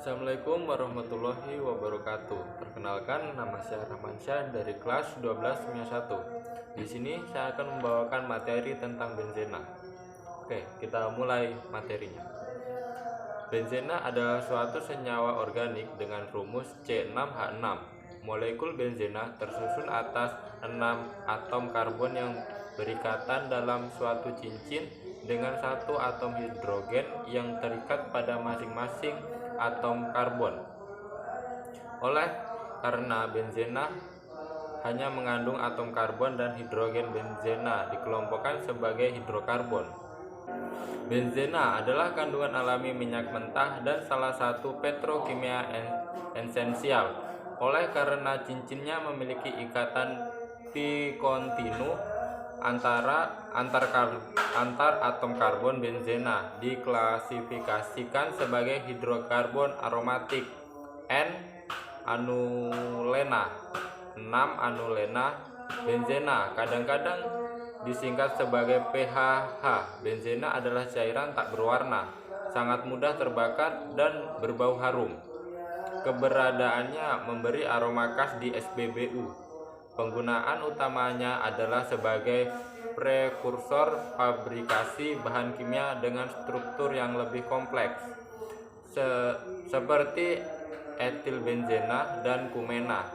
Assalamualaikum warahmatullahi wabarakatuh. Perkenalkan, nama saya Rahmansyah dari kelas 12 Kimia 1. Di sini saya akan membawakan materi tentang benzena. Oke, kita mulai materinya. Benzena adalah suatu senyawa organik dengan rumus C6H6. Molekul benzena tersusun atas 6 atom karbon yang berikatan dalam suatu cincin dengan satu atom hidrogen yang terikat pada masing-masing atom karbon. Oleh karena benzena hanya mengandung atom karbon dan hidrogen, benzena dikelompokkan sebagai hidrokarbon. Benzena adalah kandungan alami minyak mentah dan salah satu petrokimia esensial. Oleh karena cincinnya memiliki ikatan pi kontinu antar atom karbon, benzena diklasifikasikan sebagai hidrokarbon aromatik N-anulena. 6 anulena benzena kadang-kadang disingkat sebagai PHH. Benzena adalah cairan tak berwarna, sangat mudah terbakar dan berbau harum. Keberadaannya memberi aroma khas di SPBU. Penggunaan utamanya adalah sebagai prekursor fabrikasi bahan kimia dengan struktur yang lebih kompleks, seperti etilbenzena dan kumena,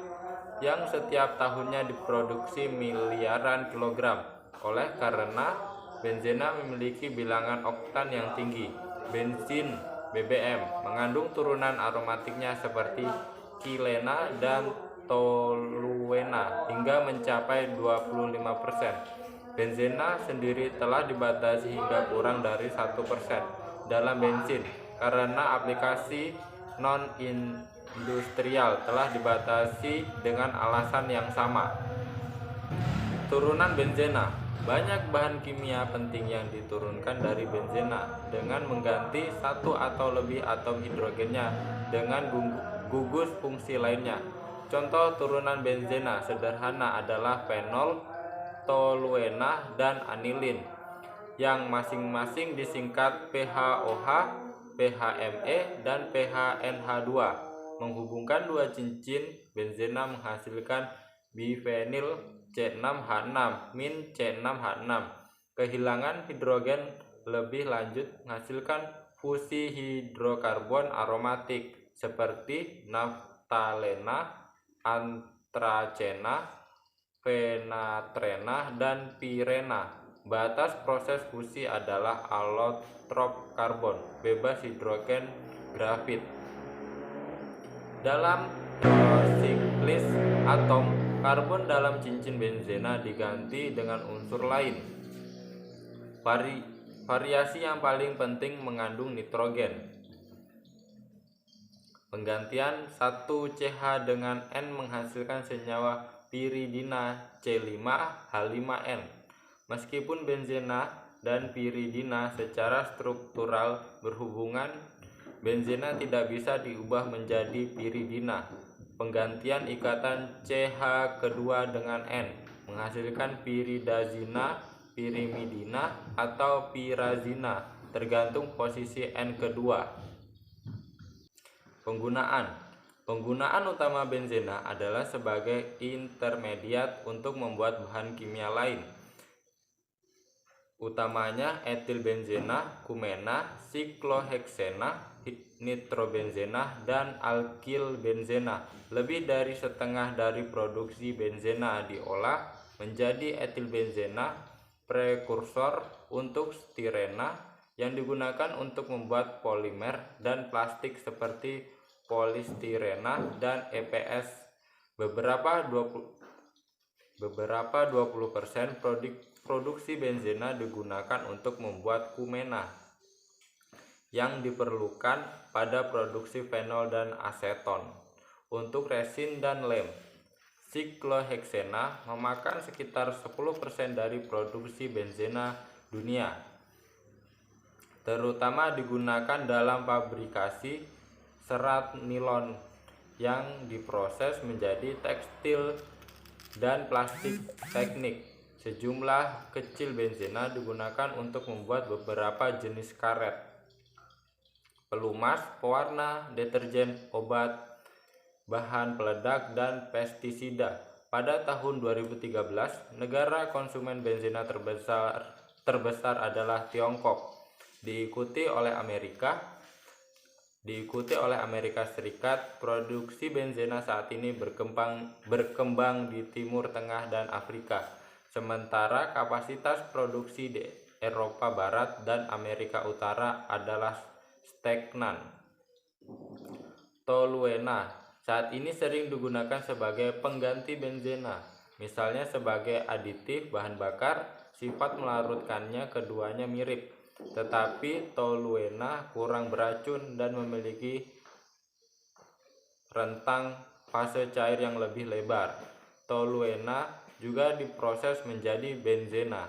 yang setiap tahunnya diproduksi miliaran kilogram. Oleh karena benzena memiliki bilangan oktan yang tinggi, bensin BBM mengandung turunan aromatiknya seperti kilena dan toluena hingga mencapai 25%. Benzena sendiri telah dibatasi hingga kurang dari 1% dalam bensin karena aplikasi non-industrial telah dibatasi dengan alasan yang sama. Turunan benzena. Banyak bahan kimia penting yang diturunkan dari benzena dengan mengganti satu atau lebih atom hidrogennya dengan gugus fungsi lainnya. Contoh turunan benzena sederhana adalah fenol, toluena, dan anilin, yang masing-masing disingkat PHOH, PHMe, dan PHNH2. Menghubungkan dua cincin benzena menghasilkan bifenil C6H6 min C6H6. Kehilangan hidrogen lebih lanjut menghasilkan fusi hidrokarbon aromatik seperti naftalena, antracena, fenatrena, dan pirena. Batas proses fusi adalah alotrop karbon, bebas hidrogen, grafit. Dalam siklis atom, karbon dalam cincin benzena diganti dengan unsur lain. Variasi yang paling penting mengandung nitrogen. Penggantian 1CH dengan N menghasilkan senyawa piridina C5H5N. Meskipun benzena dan piridina secara struktural berhubungan, benzena tidak bisa diubah menjadi piridina. Penggantian ikatan CH kedua dengan N menghasilkan piridazina, pirimidina, atau pirazina, tergantung posisi N kedua. Penggunaan utama benzena adalah sebagai intermediat untuk membuat bahan kimia lain, utamanya etilbenzena, kumena, sikloheksena, nitrobenzena, dan alkilbenzena. Lebih dari setengah dari produksi benzena diolah menjadi etilbenzena, prekursor untuk stirena yang digunakan untuk membuat polimer dan plastik seperti polistirena dan EPS. Beberapa 20% produksi benzena digunakan untuk membuat kumena yang diperlukan pada produksi fenol dan aseton. Untuk resin dan lem, sikloheksena memakan sekitar 10% dari produksi benzena dunia, terutama digunakan dalam fabrikasi serat nilon yang diproses menjadi tekstil dan plastik teknik. Sejumlah kecil benzena digunakan untuk membuat beberapa jenis karet. pelumas, pewarna, deterjen, obat, bahan peledak, dan pestisida. Pada tahun 2013, negara konsumen benzina terbesar adalah Tiongkok, diikuti oleh Amerika Serikat. Produksi benzina saat ini berkembang di Timur Tengah dan Afrika, sementara kapasitas produksi di Eropa Barat dan Amerika Utara adalah stagnan. Toluena saat ini sering digunakan sebagai pengganti benzina, misalnya sebagai aditif bahan bakar. Sifat melarutkannya keduanya mirip, tetapi toluena kurang beracun dan memiliki rentang fase cair yang lebih lebar. Toluena juga diproses menjadi benzena.